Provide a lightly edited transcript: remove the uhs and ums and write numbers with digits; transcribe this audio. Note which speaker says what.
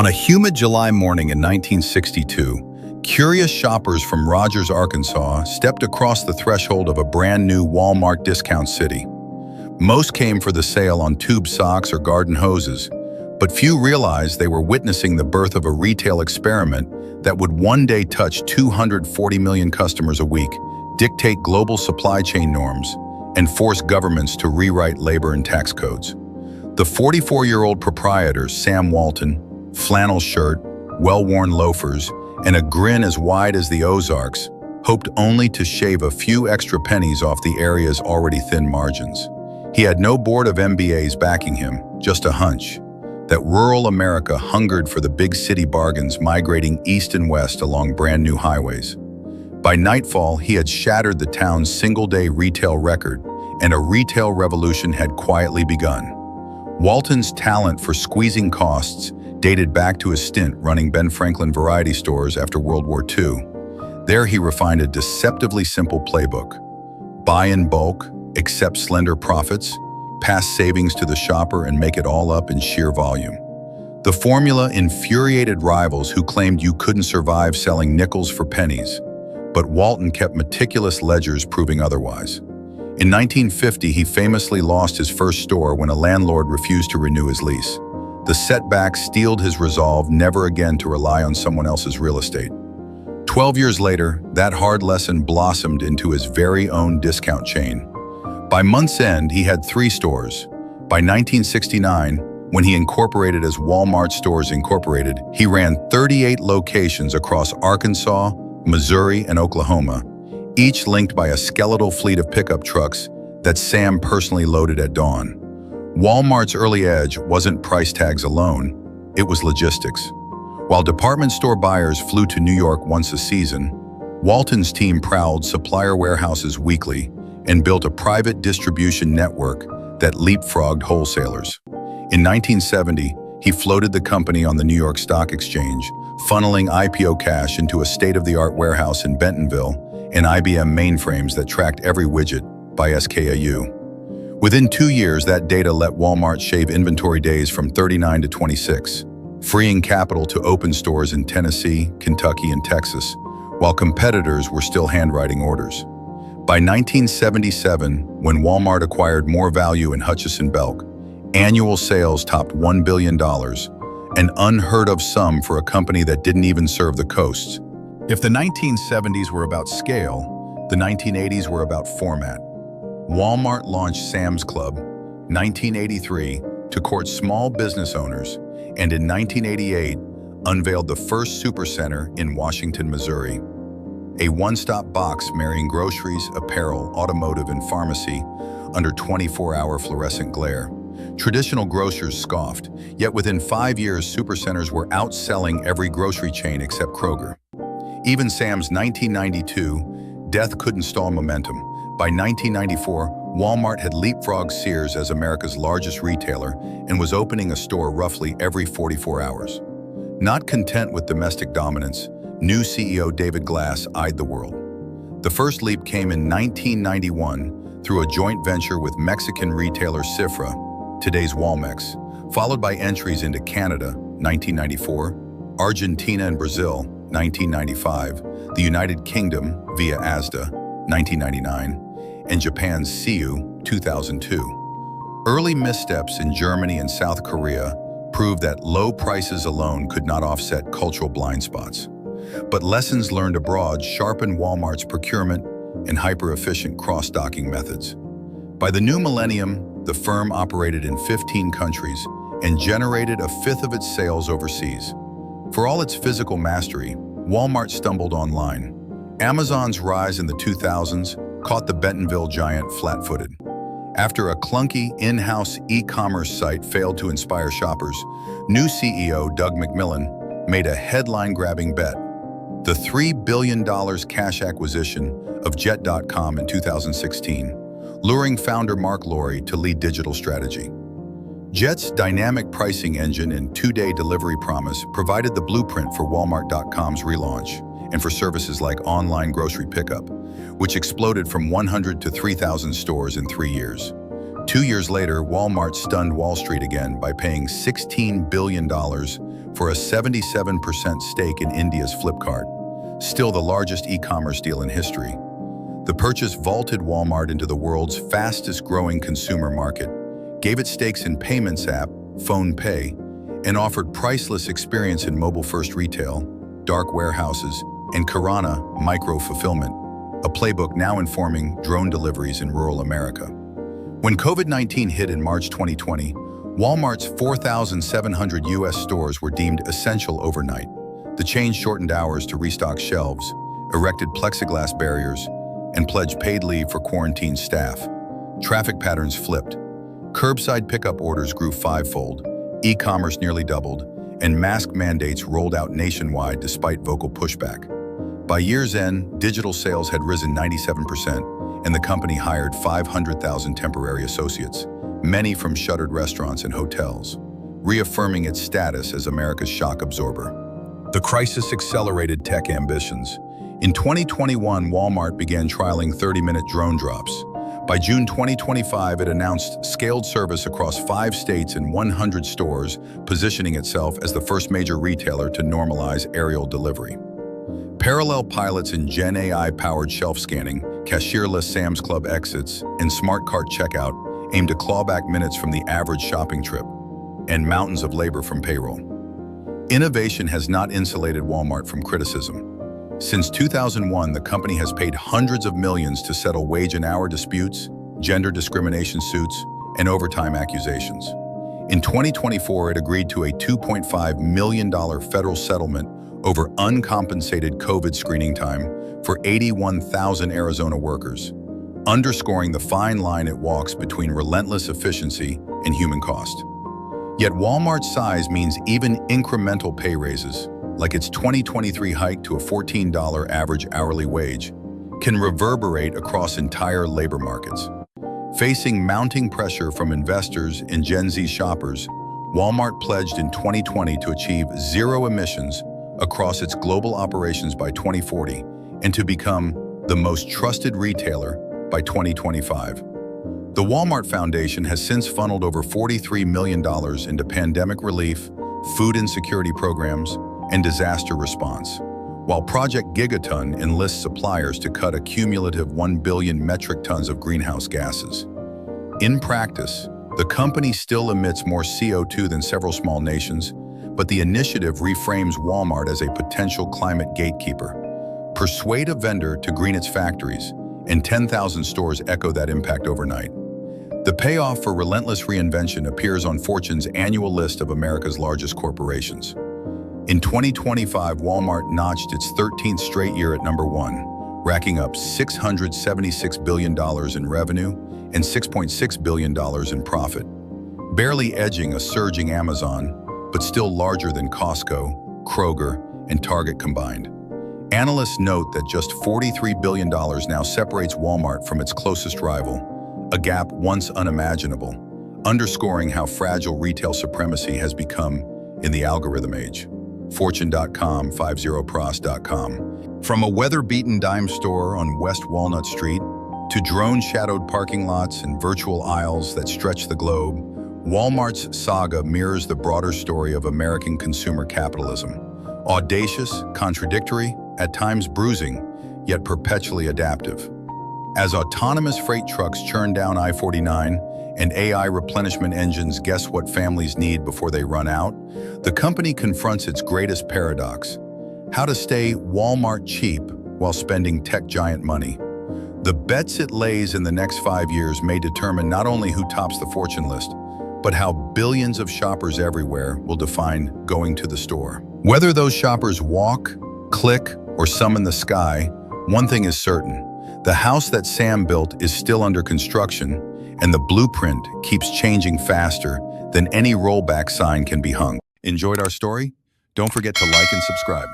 Speaker 1: On a humid July morning in 1962, curious shoppers from Rogers, Arkansas, stepped across the threshold of a brand new Walmart discount city. Most came for the sale on tube socks or garden hoses, but few realized they were witnessing the birth of a retail experiment that would one day touch 240 million customers a week, dictate global supply chain norms, and force governments to rewrite labor and tax codes. The 44-year-old proprietor, Sam Walton, flannel shirt, well-worn loafers, and a grin as wide as the Ozarks, hoped only to shave a few extra pennies off the area's already thin margins. He had no board of MBAs backing him, just a hunch that rural America hungered for the big city bargains migrating east and west along brand new highways. By nightfall, he had shattered the town's single-day retail record, and a retail revolution had quietly begun. Walton's talent for squeezing costs dated back to his stint running Ben Franklin variety stores after World War II. There he refined a deceptively simple playbook. Buy in bulk, accept slender profits, pass savings to the shopper and make it all up in sheer volume. The formula infuriated rivals who claimed you couldn't survive selling nickels for pennies, but Walton kept meticulous ledgers proving otherwise. In 1950, he famously lost his first store when a landlord refused to renew his lease. The setback steeled his resolve never again to rely on someone else's real estate. 12 years later, that hard lesson blossomed into his very own discount chain. By month's end, he had 3 stores. By 1969, when he incorporated as Walmart Stores Incorporated, he ran 38 locations across Arkansas, Missouri, and Oklahoma, each linked by a skeletal fleet of pickup trucks that Sam personally loaded at dawn. Walmart's early edge wasn't price tags alone, it was logistics. While department store buyers flew to New York once a season, Walton's team prowled supplier warehouses weekly and built a private distribution network that leapfrogged wholesalers. In 1970, he floated the company on the New York Stock Exchange, funneling IPO cash into a state-of-the-art warehouse in Bentonville and IBM mainframes that tracked every widget by SKU. Within 2 years, that data let Walmart shave inventory days from 39 to 26, freeing capital to open stores in Tennessee, Kentucky, and Texas, while competitors were still handwriting orders. By 1977, when Walmart acquired more value in Hutchison Belk, annual sales topped $1 billion, an unheard-of sum for a company that didn't even serve the coasts. If the 1970s were about scale, the 1980s were about format. Walmart launched Sam's Club, 1983, to court small business owners, and in 1988, unveiled the first supercenter in Washington, Missouri. A one-stop box marrying groceries, apparel, automotive, and pharmacy under 24-hour fluorescent glare. Traditional grocers scoffed, yet within 5 years, supercenters were outselling every grocery chain except Kroger. Even Sam's 1992 death couldn't stall momentum. By 1994, Walmart had leapfrogged Sears as America's largest retailer and was opening a store roughly every 44 hours. Not content with domestic dominance, new CEO David Glass eyed the world. The first leap came in 1991 through a joint venture with Mexican retailer Cifra, today's Walmex, followed by entries into Canada, 1994, Argentina and Brazil, 1995, the United Kingdom via Asda, 1999, and Japan's Siu, 2002. Early missteps in Germany and South Korea proved that low prices alone could not offset cultural blind spots. But lessons learned abroad sharpened Walmart's procurement and hyper-efficient cross-docking methods. By the new millennium, the firm operated in 15 countries and generated a fifth of its sales overseas. For all its physical mastery, Walmart stumbled online. Amazon's rise in the 2000s caught the Bentonville giant flat-footed. After a clunky in-house e-commerce site failed to inspire shoppers, new CEO Doug McMillon made a headline-grabbing bet: the $3 billion cash acquisition of Jet.com in 2016, luring founder Mark Lowry to lead digital strategy. Jet's dynamic pricing engine and 2-day delivery promise provided the blueprint for Walmart.com's relaunch and for services like online grocery pickup, which exploded from 100 to 3,000 stores in 3 years. 2 years later, Walmart stunned Wall Street again by paying $16 billion for a 77% stake in India's Flipkart, still the largest e-commerce deal in history. The purchase vaulted Walmart into the world's fastest-growing consumer market, gave it stakes in payments app, PhonePe, and offered priceless experience in mobile-first retail, dark warehouses, and Kirana micro-fulfillment, a playbook now informing drone deliveries in rural America. When COVID-19 hit in March 2020, Walmart's 4,700 U.S. stores were deemed essential overnight. The chain shortened hours to restock shelves, erected plexiglass barriers, and pledged paid leave for quarantined staff. Traffic patterns flipped. Curbside pickup orders grew fivefold, e-commerce nearly doubled, and mask mandates rolled out nationwide despite vocal pushback. By year's end, digital sales had risen 97%, and the company hired 500,000 temporary associates, many from shuttered restaurants and hotels, reaffirming its status as America's shock absorber. The crisis accelerated tech ambitions. In 2021, Walmart began trialing 30-minute drone drops. By June 2025, it announced scaled service across 5 states and 100 stores, positioning itself as the first major retailer to normalize aerial delivery. Parallel pilots in Gen AI-powered shelf scanning, cashierless Sam's Club exits, and smart cart checkout aim to claw back minutes from the average shopping trip and mountains of labor from payroll. Innovation has not insulated Walmart from criticism. Since 2001, the company has paid hundreds of millions to settle wage and hour disputes, gender discrimination suits, and overtime accusations. In 2024, it agreed to a $2.5 million federal settlement over uncompensated COVID screening time for 81,000 Arizona workers, underscoring the fine line it walks between relentless efficiency and human cost. Yet Walmart's size means even incremental pay raises, like its 2023 hike to a $14 average hourly wage, can reverberate across entire labor markets. Facing mounting pressure from investors and Gen Z shoppers, Walmart pledged in 2020 to achieve zero emissions across its global operations by 2040 and to become the most trusted retailer by 2025. The Walmart Foundation has since funneled over $43 million into pandemic relief, food insecurity programs, and disaster response, while Project Gigaton enlists suppliers to cut a cumulative 1 billion metric tons of greenhouse gases. In practice, the company still emits more CO2 than several small nations, but the initiative reframes Walmart as a potential climate gatekeeper. Persuade a vendor to green its factories, and 10,000 stores echo that impact overnight. The payoff for relentless reinvention appears on Fortune's annual list of America's largest corporations. In 2025, Walmart notched its 13th straight year at number 1, racking up $676 billion in revenue and $6.6 billion in profit, barely edging a surging Amazon, but still larger than Costco, Kroger, and Target combined. Analysts note that just $43 billion now separates Walmart from its closest rival, a gap once unimaginable, underscoring how fragile retail supremacy has become in the algorithm age. Fortune.com, 50pros.com. From a weather-beaten dime store on West Walnut Street to drone-shadowed parking lots and virtual aisles that stretch the globe, Walmart's saga mirrors the broader story of American consumer capitalism. Audacious, contradictory, at times bruising, yet perpetually adaptive. As autonomous freight trucks churn down I-49 and AI replenishment engines guess what families need before they run out, the company confronts its greatest paradox: how to stay Walmart cheap while spending tech giant money. The bets it lays in the next 5 years may determine not only who tops the Fortune list, but how billions of shoppers everywhere will define going to the store. Whether those shoppers walk, click, or summon the sky, one thing is certain: the house that Sam built is still under construction, and the blueprint keeps changing faster than any rollback sign can be hung. Enjoyed our story? Don't forget to like and subscribe.